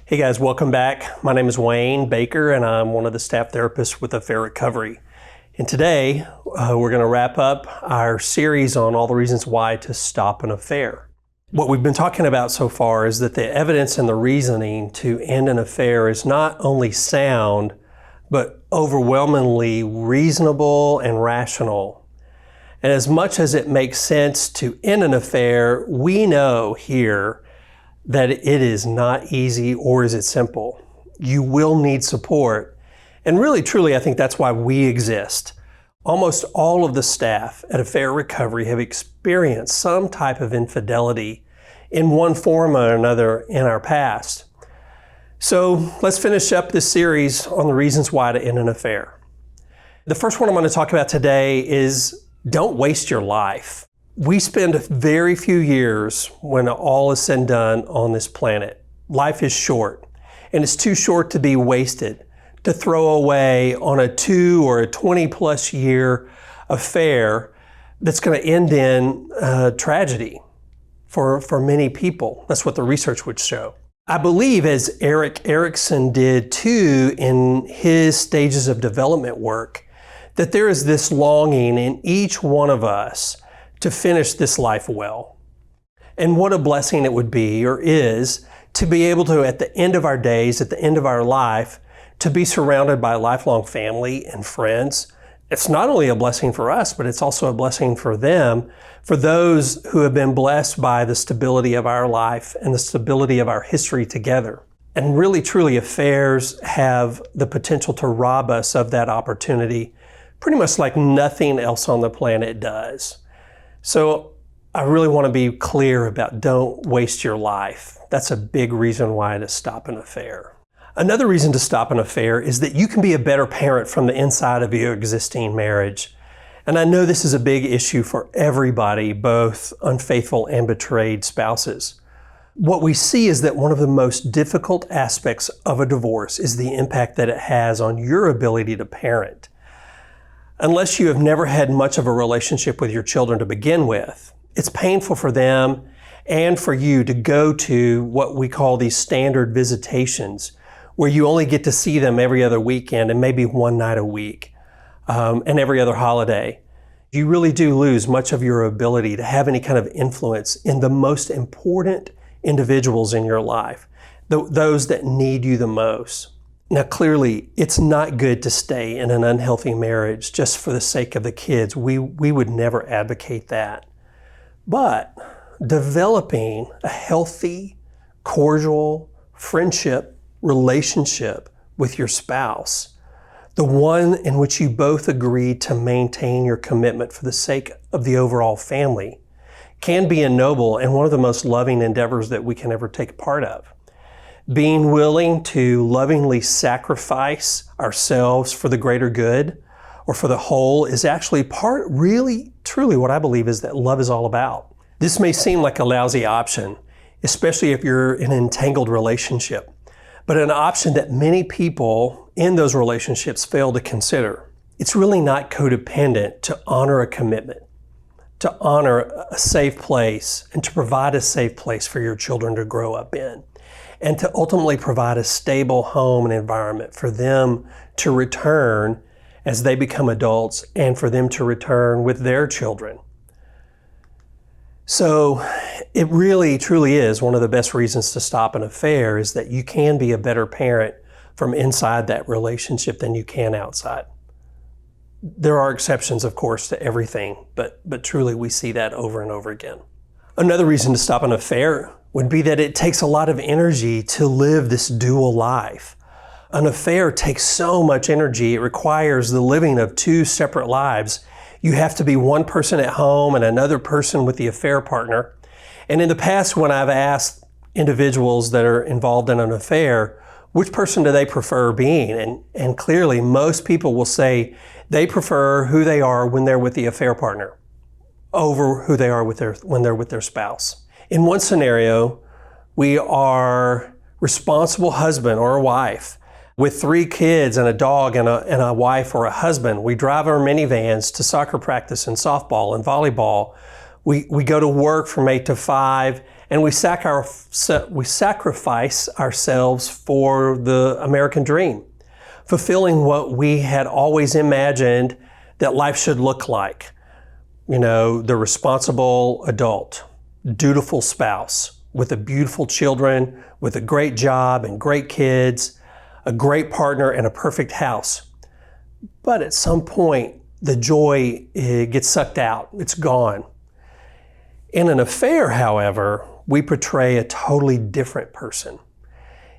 Hey guys, welcome back. My name is Wayne Baker and I'm one of the staff therapists with Affair Recovery. And today we're going to wrap up our series on all the reasons why to stop an affair. What we've been talking about so far is that the evidence and the reasoning to end an affair is not only sound, but overwhelmingly reasonable and rational. And as much as it makes sense to end an affair, we know here that it is not easy, or is it simple. You will need support. And really, truly, I think that's why we exist. Almost all of the staff at Affair Recovery have experienced some type of infidelity in one form or another in our past. So let's finish up this series on the reasons why to end an affair. The first one I'm going to talk about today is don't waste your life. We spend very few years when all is said and done on this planet. Life is short, and it's too short to be wasted, to throw away on a 2 or a 20-plus year affair that's going to end in tragedy for many people. That's what the research would show. I believe, as Erik Erikson did too in his stages of development work, that there is this longing in each one of us to finish this life well. And what a blessing it would be, or is, to be able to, at the end of our days, at the end of our life, to be surrounded by lifelong family and friends. It's not only a blessing for us, but it's also a blessing for them, for those who have been blessed by the stability of our life and the stability of our history together. And really, truly, affairs have the potential to rob us of that opportunity, pretty much like nothing else on the planet does. So I really want to be clear about don't waste your life. That's a big reason why to stop an affair. Another reason to stop an affair is that you can be a better parent from the inside of your existing marriage. And I know this is a big issue for everybody, both unfaithful and betrayed spouses. What we see is that one of the most difficult aspects of a divorce is the impact that it has on your ability to parent. Unless you have never had much of a relationship with your children to begin with, it's painful for them and for you to go to what we call these standard visitations, where you only get to see them every other weekend and maybe one night a week, and every other holiday. You really do lose much of your ability to have any kind of influence in the most important individuals in your life, those that need you the most. Now, clearly, it's not good to stay in an unhealthy marriage just for the sake of the kids. We would never advocate that. But developing a healthy, cordial friendship, relationship with your spouse, the one in which you both agree to maintain your commitment for the sake of the overall family, can be a noble and one of the most loving endeavors that we can ever take part of. Being willing to lovingly sacrifice ourselves for the greater good or for the whole is actually really, truly what I believe is that love is all about. This may seem like a lousy option, especially if you're in an entangled relationship, but an option that many people in those relationships fail to consider. It's really not codependent to honor a commitment, to honor a safe place, and to provide a safe place for your children to grow up in, and to ultimately provide a stable home and environment for them to return as they become adults and for them to return with their children. So it really, truly is one of the best reasons to stop an affair is that you can be a better parent from inside that relationship than you can outside. There are exceptions, of course, to everything, but truly we see that over and over again. Another reason to stop an affair would be that it takes a lot of energy to live this dual life. An affair takes so much energy. It requires the living of two separate lives. You have to be one person at home and another person with the affair partner. And in the past, when I've asked individuals that are involved in an affair, which person do they prefer being? And clearly, most people will say they prefer who they are when they're with the affair partner over who they are when they're with their spouse. In one scenario, we are responsible husband or a wife with 3 kids and a dog and a wife or a husband. We drive our minivans to soccer practice and softball and volleyball. We go to work from 8 to 5 and we sacrifice ourselves for the American dream, fulfilling what we had always imagined that life should look like. You know, the responsible adult, dutiful spouse with a beautiful children, with a great job and great kids, a great partner and a perfect house. But at some point, the joy gets sucked out. It's gone. In an affair, however, we portray a totally different person.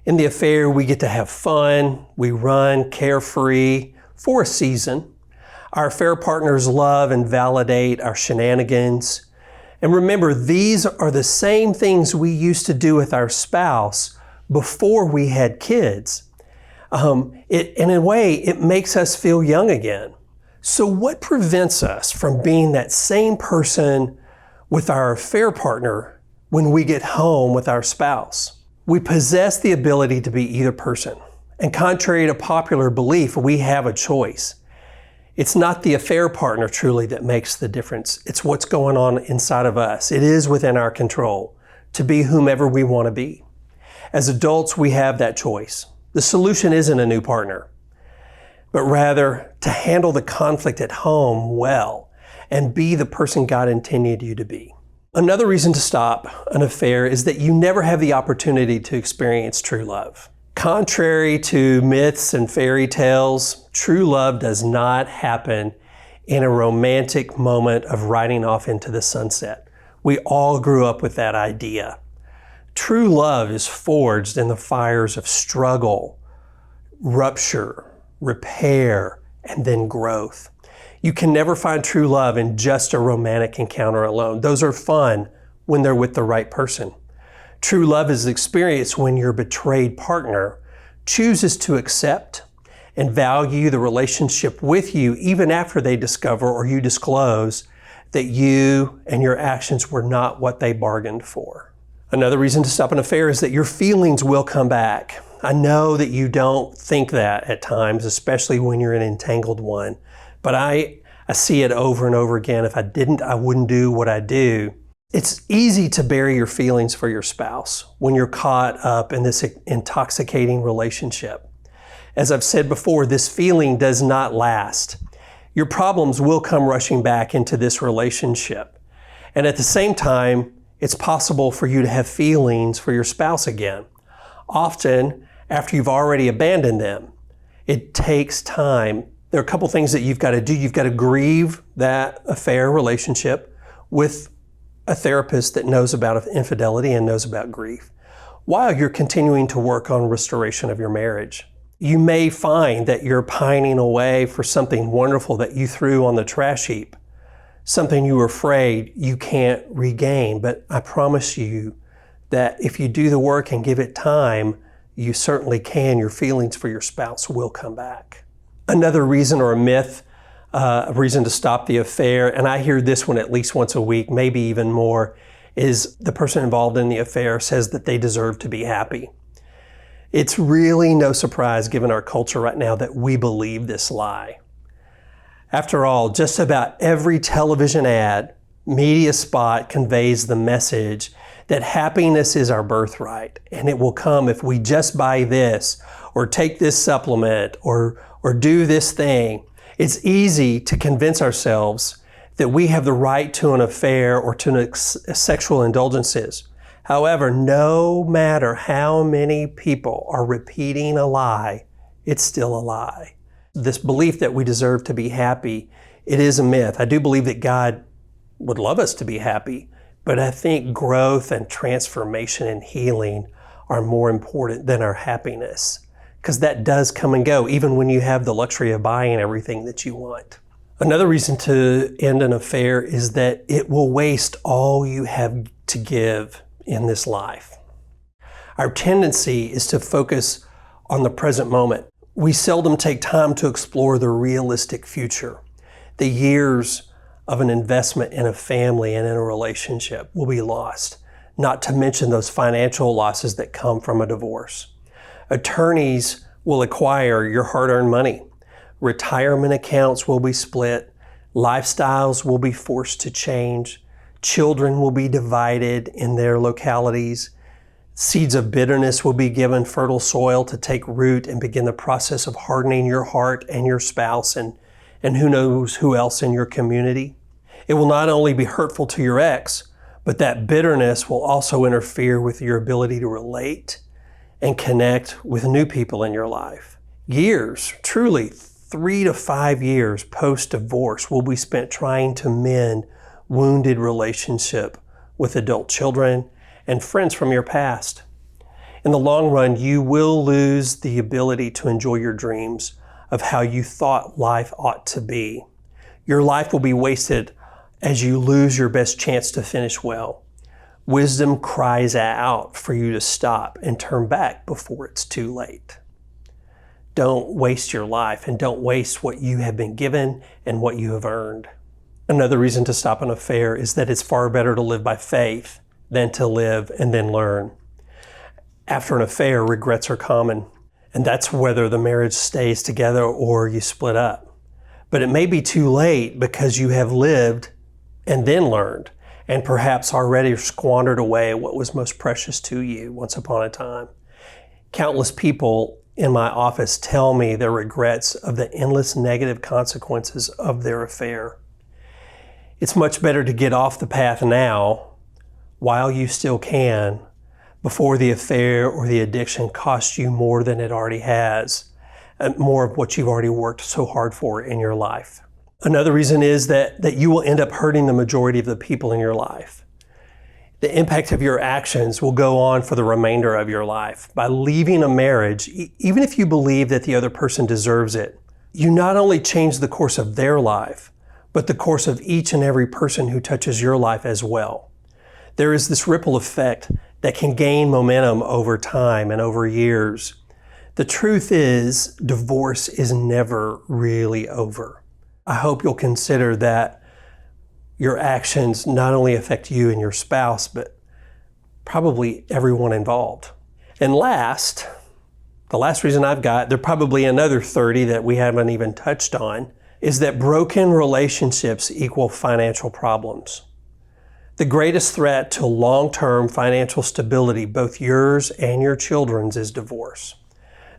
In the affair, we get to have fun. We run carefree for a season. Our affair partners love and validate our shenanigans. And remember, these are the same things we used to do with our spouse before we had kids. In a way, it makes us feel young again. So what prevents us from being that same person with our affair partner when we get home with our spouse? We possess the ability to be either person. And contrary to popular belief, we have a choice. It's not the affair partner truly that makes the difference. It's what's going on inside of us. It is within our control to be whomever we want to be. As adults, we have that choice. The solution isn't a new partner, but rather to handle the conflict at home well and be the person God intended you to be. Another reason to stop an affair is that you never have the opportunity to experience true love. Contrary to myths and fairy tales, true love does not happen in a romantic moment of riding off into the sunset. We all grew up with that idea. True love is forged in the fires of struggle, rupture, repair, and then growth. You can never find true love in just a romantic encounter alone. Those are fun when they're with the right person. True love is experienced when your betrayed partner chooses to accept and value the relationship with you even after they discover or you disclose that you and your actions were not what they bargained for. Another reason to stop an affair is that your feelings will come back. I know that you don't think that at times, especially when you're in an entangled one, but I see it over and over again. If I didn't, I wouldn't do what I do. It's easy to bury your feelings for your spouse when you're caught up in this intoxicating relationship. As I've said before, this feeling does not last. Your problems will come rushing back into this relationship. And at the same time, it's possible for you to have feelings for your spouse again, often after you've already abandoned them. It takes time. There are a couple things that you've got to do. You've got to grieve that affair relationship with a therapist that knows about infidelity and knows about grief while you're continuing to work on restoration of your marriage. You may find that you're pining away for something wonderful that you threw on the trash heap, something you were afraid you can't regain. But I promise you that if you do the work and give it time, you certainly can. Your feelings for your spouse will come back. Another reason or a myth, a reason to stop the affair, and I hear this one at least once a week, maybe even more, is the person involved in the affair says that they deserve to be happy. It's really no surprise given our culture right now that we believe this lie. After all, just about every television ad, media spot conveys the message that happiness is our birthright and it will come if we just buy this or take this supplement or do this thing. It's easy to convince ourselves that we have the right to an affair or to sexual indulgences. However, no matter how many people are repeating a lie, it's still a lie. This belief that we deserve to be happy, it is a myth. I do believe that God would love us to be happy, but I think growth and transformation and healing are more important than our happiness, because that does come and go, even when you have the luxury of buying everything that you want. Another reason to end an affair is that it will waste all you have to give in this life. Our tendency is to focus on the present moment. We seldom take time to explore the realistic future. The years of an investment in a family and in a relationship will be lost, not to mention those financial losses that come from a divorce. Attorneys will acquire your hard-earned money. Retirement accounts will be split. Lifestyles will be forced to change. Children will be divided in their localities. Seeds of bitterness will be given fertile soil to take root and begin the process of hardening your heart and your spouse and who knows who else in your community. It will not only be hurtful to your ex, but that bitterness will also interfere with your ability to relate and connect with new people in your life. Years, truly 3 to 5 years post-divorce will be spent trying to mend wounded relationship with adult children and friends from your past. In the long run, you will lose the ability to enjoy your dreams of how you thought life ought to be. Your life will be wasted as you lose your best chance to finish well. Wisdom cries out for you to stop and turn back before it's too late. Don't waste your life, and don't waste what you have been given and what you have earned. Another reason to stop an affair is that it's far better to live by faith than to live and then learn. After an affair, regrets are common, and that's whether the marriage stays together or you split up. But it may be too late because you have lived and then learned, and perhaps already squandered away what was most precious to you once upon a time. Countless people in my office tell me their regrets of the endless negative consequences of their affair. It's much better to get off the path now, while you still can, before the affair or the addiction costs you more than it already has, and more of what you've already worked so hard for in your life. Another reason is that you will end up hurting the majority of the people in your life. The impact of your actions will go on for the remainder of your life. By leaving a marriage, even if you believe that the other person deserves it, you not only change the course of their life, but the course of each and every person who touches your life as well. There is this ripple effect that can gain momentum over time and over years. The truth is, divorce is never really over. I hope you'll consider that your actions not only affect you and your spouse, but probably everyone involved. And the last reason I've got, there are probably another 30 that we haven't even touched on, is that broken relationships equal financial problems. The greatest threat to long-term financial stability, both yours and your children's, is divorce.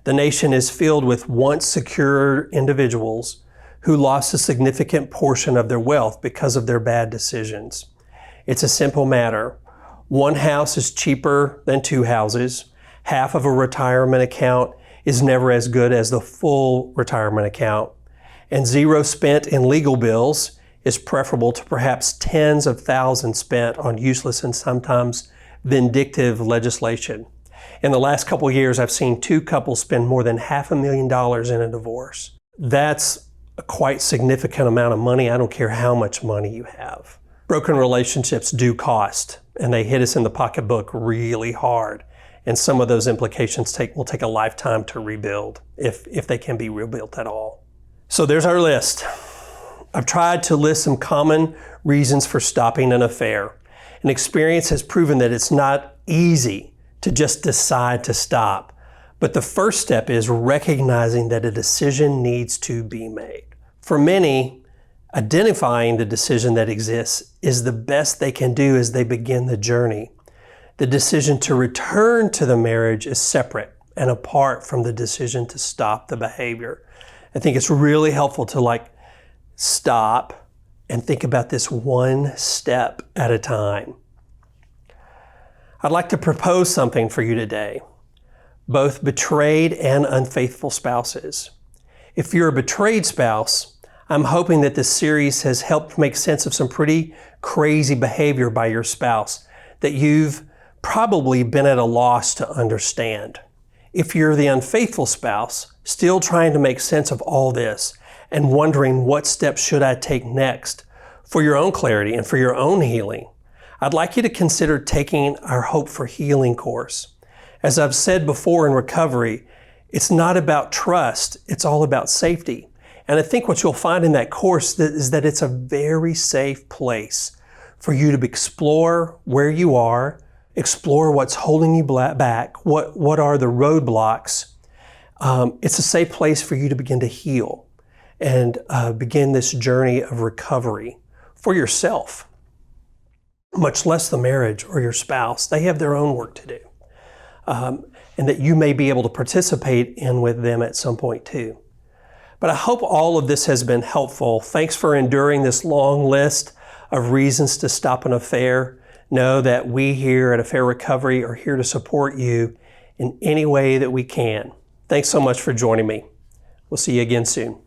The nation is filled with once secure individuals who lost a significant portion of their wealth because of their bad decisions. It's a simple matter. One house is cheaper than 2 houses. Half of a retirement account is never as good as the full retirement account. And 0 spent in legal bills is preferable to perhaps tens of thousands spent on useless and sometimes vindictive legislation. In the last couple of years, I've seen 2 couples spend more than $500,000 in a divorce. That's a quite significant amount of money. I don't care how much money you have. Broken relationships do cost, and they hit us in the pocketbook really hard. And some of those implications will take a lifetime to rebuild, if they can be rebuilt at all. So there's our list. I've tried to list some common reasons for stopping an affair. And experience has proven that it's not easy to just decide to stop. But the first step is recognizing that a decision needs to be made. For many, identifying the decision that exists is the best they can do as they begin the journey. The decision to return to the marriage is separate and apart from the decision to stop the behavior. I think it's really helpful to stop and think about this one step at a time. I'd like to propose something for you today. Both betrayed and unfaithful spouses. If you're a betrayed spouse, I'm hoping that this series has helped make sense of some pretty crazy behavior by your spouse that you've probably been at a loss to understand. If you're the unfaithful spouse, still trying to make sense of all this and wondering what steps should I take next for your own clarity and for your own healing, I'd like you to consider taking our Hope for Healing course. As I've said before in recovery, it's not about trust, it's all about safety. And I think what you'll find in that course is that it's a very safe place for you to explore where you are, explore what's holding you back, what are the roadblocks. It's a safe place for you to begin to heal and begin this journey of recovery for yourself. much less the marriage or your spouse. They have their own work to do. And that you may be able to participate in with them at some point too. But I hope all of this has been helpful. Thanks for enduring this long list of reasons to stop an affair. Know that we here at Affair Recovery are here to support you in any way that we can. Thanks so much for joining me. We'll see you again soon.